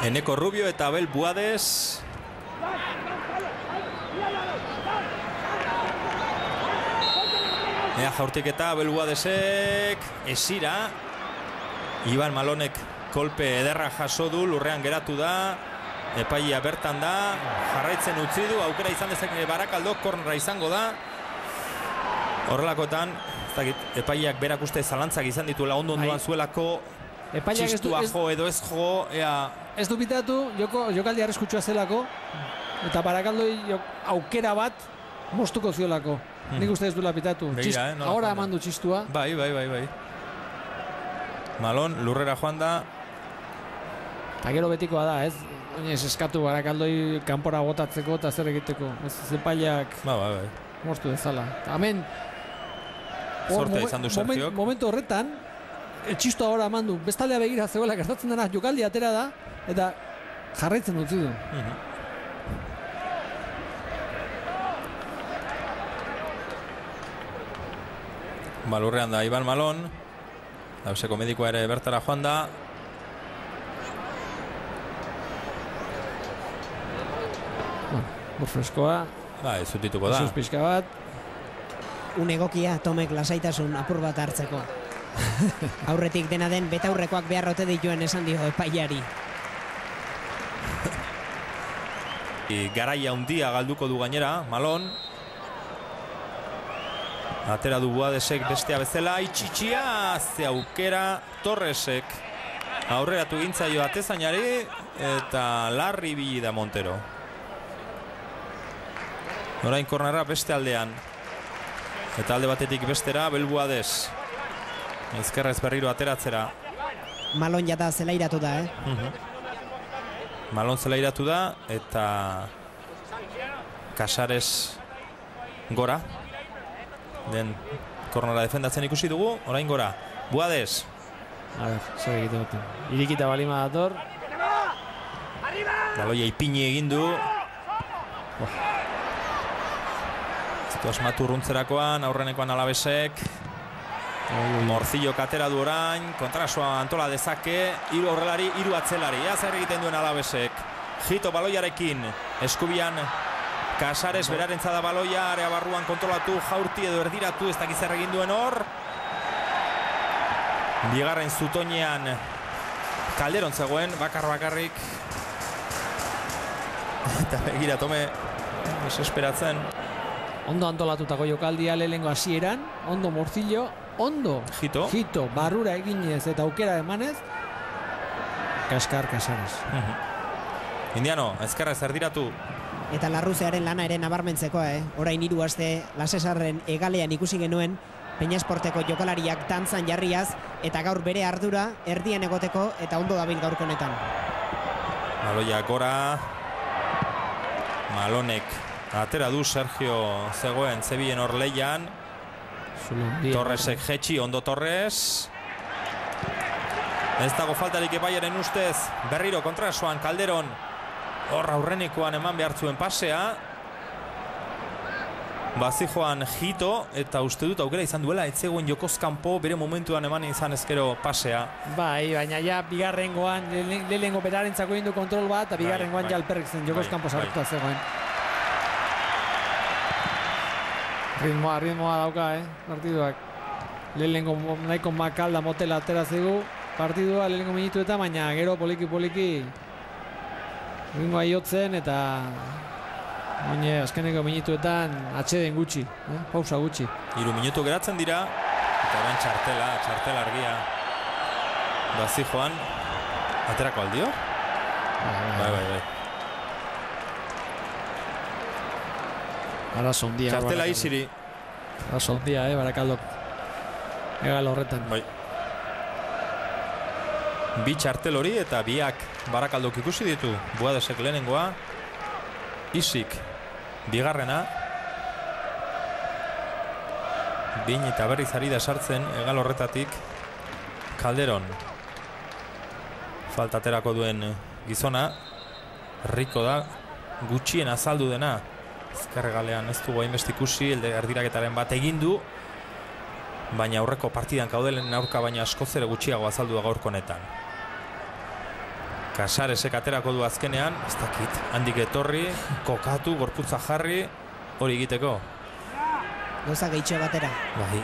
Eneko Rubio eta Abel Buades. Ea jaurtik eta Abel Buadesek esira. Iban Malonek kolpe ederra jaso du, lurrean geratu da. Epaia bertan da, jarraitzen utzi du, aukera izan dezake Barakaldo, kornera izango da. Horrelakotan, epaiak berak uste zalantzak izan dituela ondo-ondoan zuelako. Txistua jo edo ez jo, ea... Ez du bitatu, jokaldi arriskutsua zelako, eta Barakaldoi aukera bat mostuko ziolako. Nik uste ez duela pitatu. Ahora eman du txistua. Bai. Malon, lurrera joan da. Eta gero betikoa da, ez? Oinez eskatu Barakaldoi kanpora botatzeko eta zer egiteko. Ez epaiak mostu dezala. Hemen, sortea izan du Sergiok. Momentu horretan, txistua ahora eman du. Bestaldea begira zegoela gertatzen dena, jokaldi atera da, eta jarraitzen utzi du. Balurrean da Iban Malon. Dauseko medikoa ere bertara joan da. Burfreskoa. Ez zutituko da. Pixka bat. Unegokia Tomek lasaitasun apur bat hartzeko. Aurretik dena den betaurrekoak beharrote dituen esan dio epaiari. Garaia handia galduko du gainera, Malon. Atera du Buadesek bestea bezala, itxitxia, ze aukera Torresek. Aurreratu gintzaio atezainari eta larri bili da Montero. Orain kornerra beste aldean. Eta alde batetik bestera, Abel Buades. Ezkerrez berriro ateratzera. Malon jata zelairatu da, Malon zelairatu da, eta Casares gora. Den kornera defendatzen ikusi dugu, orain gora. Buades. A ver, zer egite dute. Irikita balima dator. Baloia ipini egin du. Asmatu urruntzerakoan, aurrenekoan Alavesek. Morcillo katera du orain, kontrasoa antola dezake, 3 aurrelari, 3 atzelari. Zer egiten duen Alavesek. Jito baloiarekin, eskubian Casares berarentza da baloia, area barruan kontrolatu, jaurti edo erdiratu, ez dakiz zer egin duen hor. Bigarren zutoinean Calderon zegoen, bakarrik. Eta begira, Tome, desesperatzen. Ondo antolatutako jokaldia lehengo hasieran, ondo Morcillo, ondo Jito, barrura eginez eta aukera emanez, Kaskar Casares. Indiano, ezkerrez erdiratu. Eta Larruzearen lana ere nabarmentzekoa, Orain 3 aste Lasesarren egalean ikusi genuen, Peñasporteko jokalariak dantzan jarriaz, eta gaur bere ardura erdian egoteko eta ondo dabil gaurko honetan. Baloia gora. Malonek atera du Sergio zegoen zebien hor leian. Torresek jetxi, ondo Torres. Ez dago faltarik epaiaren ustez. Berriro kontrasoan Calderon. Hor aurrenikoan eman behar zuen pasea. Bazijoan Jito, eta uste dut aukera izan duela, ez zegoen jokozkanpo bere momentuan eman izan ezkero pasea. Bai, baina ja bigarrengoan, lehengo berarentzako egin du kontrol bat, eta bigarrengoan ja alperrik zen jokozkanpo sartuta zegoen. Ritmoa dauka, partiduak. Lehengo nahiko makalda motela atera zegu partidua lehengo minutuetan, baina gero poliki ritmoa iotzen eta azkeneko minutuetan atxeden gutxi, pausa gutxi. 3 minutu geratzen dira, eta orain txartela argia. Bazijoan, aterako aldio? Bai. Arazo ondia. Txartela iziri. Arazo ondia, Barakaldok. Egal horretan. Bai. Bi txartel hori eta biak Barakaldok ikusi ditu. Buadesek lehenengoa. Isik bigarrena. Bin eta berriz ari da sartzen egal horretatik Calderon. Faltaterako duen gizona. Riko da. Gutxien azaldu dena. Ezkerregalean ez dugu hainbeste ikusi, erdiraketaren bat egin du. Baina aurreko partidan kaudelen aurka baina askoz ere gutxiago azaldu da gaurko honetan. Casaresek aterako du azkenean, ez dakit, handik etorri, kokatu, gorputza jarri, hori egiteko. Gauza gehitxo batera. Bai.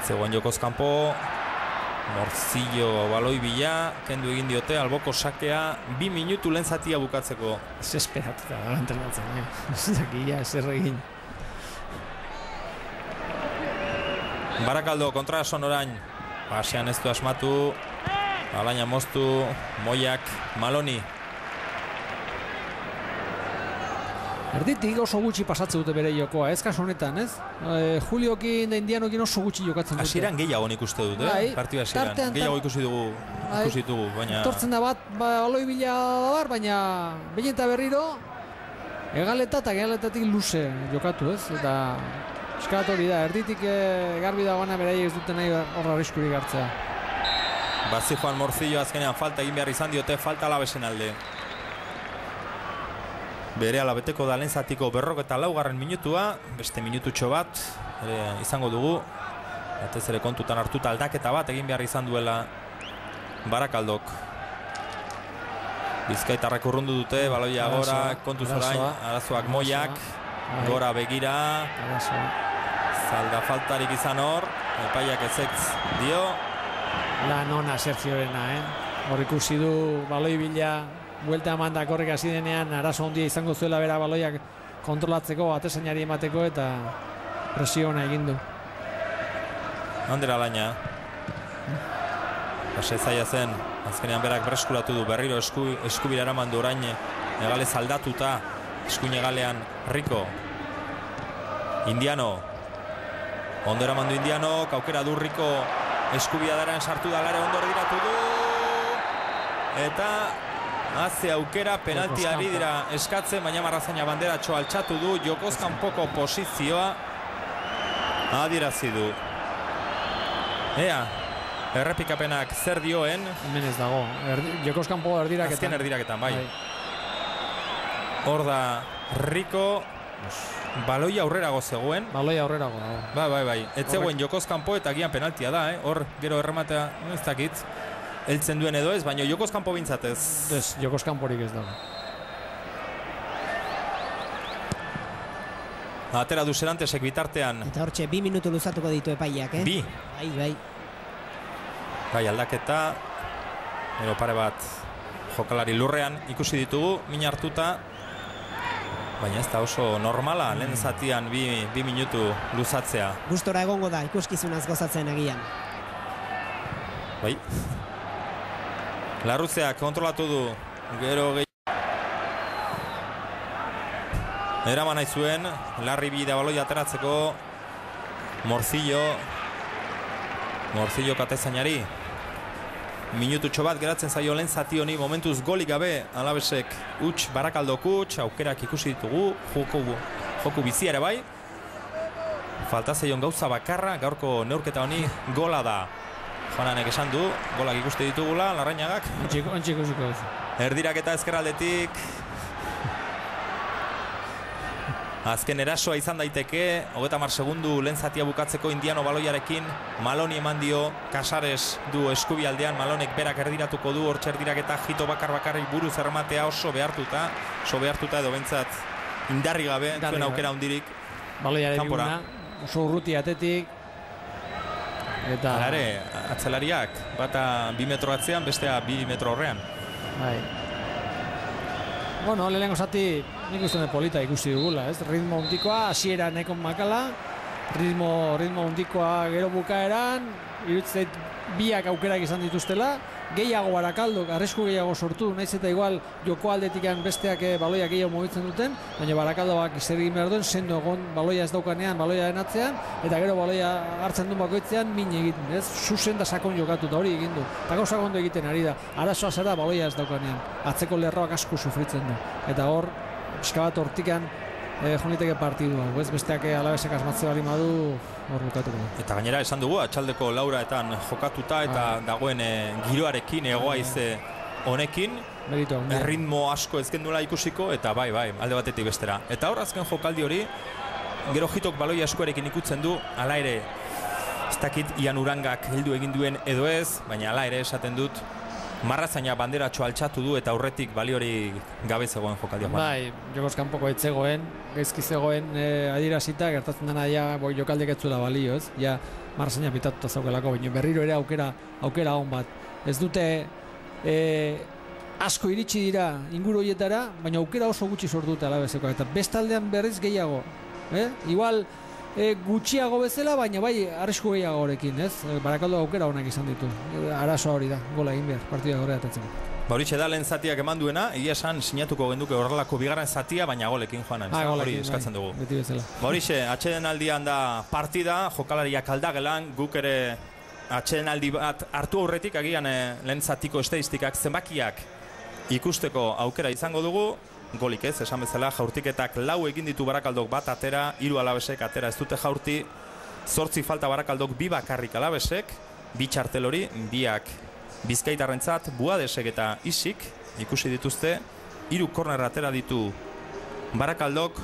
Zegoen jokoz kanpo, Morcillo baloi bila, kendu egin diote, alboko sakea, 2 minutu lehen zatia bukatzeko. Ez esperatuta da, entrenatzen, ez dakia, ez erregin. Barakaldo kontra son orain, basean ez du asmatu, alaina moztu, Moiak, Maloni. Erditik oso gutxi pasatze dute bere jokoa, ez kaso honetan, ez? Juliokin da Indianokin oso gutxi jokatzen dute. Hasieran gehiago nik uste dut, partida hasieran. Gehiago ikusi dugu, baina... Tortzen da bat, baloi bila dabar, baina behin eta berriro egaleta eta egaletatik luze jokatu, ez? Eta eskat hori da, erditik garbi dagoena beraiek ez duten nahi horra arriskurik hartzea. Bazi Juan Morcillo azkenean falta egin behar izan diote, falta Alavesen alde. Bere alabeteko da lehen zatiko 54. minutua, beste minututxo bat izango dugu. Batez ere kontutan hartuta aldaketa bat egin behar izan duela Barakaldok. Bizkaitarrak urrundu dute, baloia gora, kontuz orain, arazoak Moiak, gora begira. Zalda faltarik izan hor, epaiak ezetz dio. Lan ona Sergiorena, hor ikusi du baloi bila. Buelta emandak horrek hasi denean arazo handia izango zuela bera baloiak kontrolatzeko, atezainari emateko eta presio ona egin du. Ander Alaina. Pase zaila zen, azkenean berak berreskuratu du, berriro eskubira eraman du orain egale zaldatuta, eskuin egalean Rico. Indiano. Ondo eraman du Indiano, aukera du Rico, eskubia daren sartu da lare, ondo erdiratu du. Eta... haze aukera, penaltiari dira eskatzen, baina Marrazaina banderatxo altxatu du, jokoz kanpoko posizioa adierazi du. Ea, errepikapenak zer dioen. Hemen ez dago, jokoz kanpo erdiraketan. Azken erdiraketan, bai. Hor da Rico, baloia aurrerago zegoen. Baloia aurrerago dago. Bai, ez zegoen jokoz kanpo eta gian penaltia da, hor gero errematea, ez dakit. Eltzen duen edo ez, baina jokoz kanpo bintzatez. Ez, jokoz kanporik ez dago. Atera du Serantesek bitartean. Eta hortxe, 2 minutu luzatuko ditu epaiak, Bi. Bai. Bai, aldaketa. Ero pare bat jokalari lurrean ikusi ditugu, min hartuta. Baina ez da oso normala, lehen zatian 2 minutu luzatzea. Gustora egongo da, ikuskizunaz gozatzen agian. Bai. Larruzeak kontrolatu du, gero eraman nahi zuen, Larri bide baloia ateratzeko, Morcillo katezainari. Minututxo bat geratzen zaio lehen zati honi, momentuz golik gabe, Alavesek huts, Barakaldok huts, aukerak ikusi ditugu, joku bizi ere bai. Falta zaion gauza bakarra, gaurko neurketa honi gola da. Joananek esan du, golak ikuste ditugula, Larrañagak. Ontxiko ziko ez. Erdiraketa ezkerraldetik. Azken erasoa izan daiteke, 30 segundu lehen zatia bukatzeko Indiano baloiarekin. Maloni eman dio, Casares du eskubialdean, Malonek berak erdiratuko du, hortxe erdiraketa jito bakarri buruz errematea oso behartuta edo behintzat indarri gabe, zuen aukera hundirik. Baloiare biguna, oso urruti atetik. Eta... Alare, atzelariak, bata 2 metro atzean, bestea 2 metro horrean. Bai. Bueno, lehenengo zati nik uste polita ikusi dugula, ez? Ritmo hundikoa, hasiera nahiko makala, ritmo hundikoa gero bukaeran, irutzeit biak aukerak izan dituztela, gehiago Barakaldok, arrisku gehiago sortu, naiz eta igual joko aldetikan besteak baloiak gehiago mugitzen duten, baina Barakaldoak zer egin behar duen, sendo egon baloia ez daukanean, baloia denatzean, eta gero baloia hartzen duen bakoitzean min egiten, ez? Zuzen da sakon jokatu, da hori egin du. Eta gauza ondo egiten ari da, arazoa zera baloia ez daukanean, atzeko lerroak asko sufritzen du. Eta hor, pixka bat hortikan, joniteke partidua, besteak Alavesek asmatze bali madu hor bukatuko. Eta gainera esan dugu, atxaldeko lauraetan jokatuta eta dagoen giroarekin, egoaize honekin, ritmo asko ezkendula ikusiko, eta bai, alde batetik bestera. Eta hor azken jokaldi hori, gero jitok baloia eskuarekin ikutzen du, ala ere, ez dakit Ian Urangak heldu egin duen edo ez, baina ala ere esaten dut, Marrazaina banderatxo altxatu du eta aurretik baliori gabe zegoen jokaldia. Bai, jokoz kanpoko etzegoen, gaizki zegoen adierazita, gertatzen dena ja jokaldek ez zuela balio, ez? Ja, Marrazaina pitatuta zaukelako, baina berriro ere aukera on bat. Ez dute asko iritsi dira inguru horietara, baina aukera oso gutxi sortu dute Alavesekoak, eta bestaldean berriz gehiago. Igual gutxiago bezala, baina bai arrisku gehiago horrekin, ez? Barakaldo aukera honak izan ditu. Arazoa hori da, gola egin behar, partida gore atatzeko. Horixe da lehen zatiak eman duena, egia esan sinatuko genduke horrelako bigarren zatia, baina golekin joan hori eskatzen dugu. Beti bezala. Horixe, atxeden aldian da partida, jokalariak aldagelan, guk ere atxeden aldi bat hartu aurretik, agian lehen zatiko estadistikak zenbakiak ikusteko aukera izango dugu. Golik ez, esan bezala, jaurtiketak 4 egin ditu Barakaldok bat atera, 3 Alavesek atera ez dute jaurti, 8 falta Barakaldok 2 bakarrik Alavesek, 2 txartel hori, 2 Bizkaitarrentzat, Buadesek eta Isik ikusi dituzte, 3 korner atera ditu Barakaldok,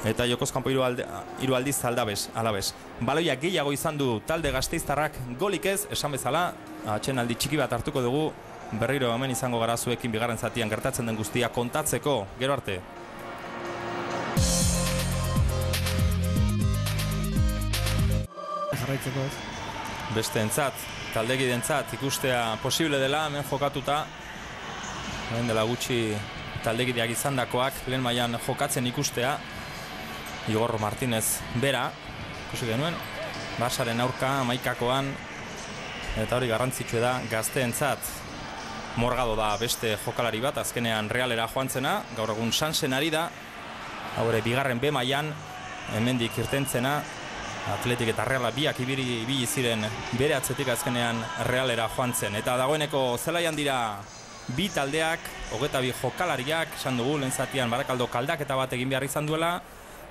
eta jokoz kanpo 3 aldiz Alaves. Baloia gehiago izan du talde gasteiztarrak, golik ez, esan bezala, atxenaldi txiki bat hartuko dugu, berriro hemen izango gara zuekin bigarren zatian gertatzen den guztia kontatzeko. Gero arte. Jarraitzeko ez. Beste entzat, taldegidentzat ikustea posible dela hemen jokatuta. Hemen dela gutxi taldegideak izandakoak lehen mailan jokatzen ikustea. Igor Martínez bera, ikusi genuen, Basaren aurka, Amaikakoan, eta hori garrantzitsua da gazteentzat. Morgado da beste jokalari bat, azkenean Realera joan zena, gaur egun Sansen ari da, haure bigarren B mailan, hemendik irtentzena, Atletik eta Reala biak ibili ziren bere atzetik azkenean Realera joan zen. Eta dagoeneko zelaian dira 2 taldeak, 22 jokalariak, esan dugu, lehen zatian Barakaldo aldaketa bat egin behar izan duela,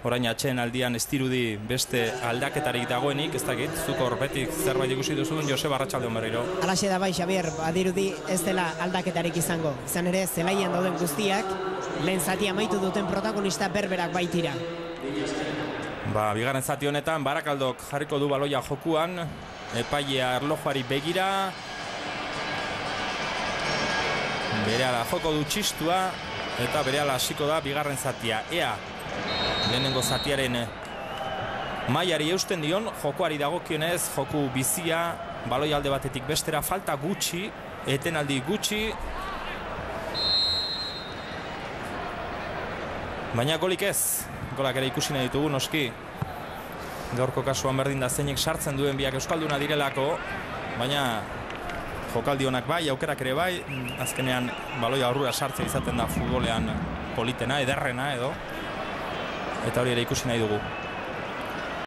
orain atxeen aldian ez dirudi beste aldaketarik dagoenik, ez dakit, zuk horbetik zerbait ikusi duzun, Joseba Arratsaldeon berriro. Alaxe da bai, Xabier, badirudi ez dela aldaketarik izango. Izan ere, zelaian dauden guztiak, lehen zati amaitu duten protagonista berberak baitira. Bigarren zati honetan, Barakaldok jarriko du baloia jokuan, epailea erlojuari begira, berehala joko du txistua, eta berehala hasiko da bigarren zatia. Ea, lehenengo zatiaren mailari eusten dion, jokoari dagokionez, joku bizia, baloi alde batetik bestera, falta gutxi, etenaldi gutxi, baina golik ez, golak ere ikusi nahi ditugu noski. Gaurko kasuan berdin da zeinek sartzen duen biak euskalduna direlako, baina jokaldi honak bai, aukerak ere bai, azkenean baloia aurrura sartzea izaten da futbolean politena, ederrena edo. Eta hori ere ikusi nahi dugu.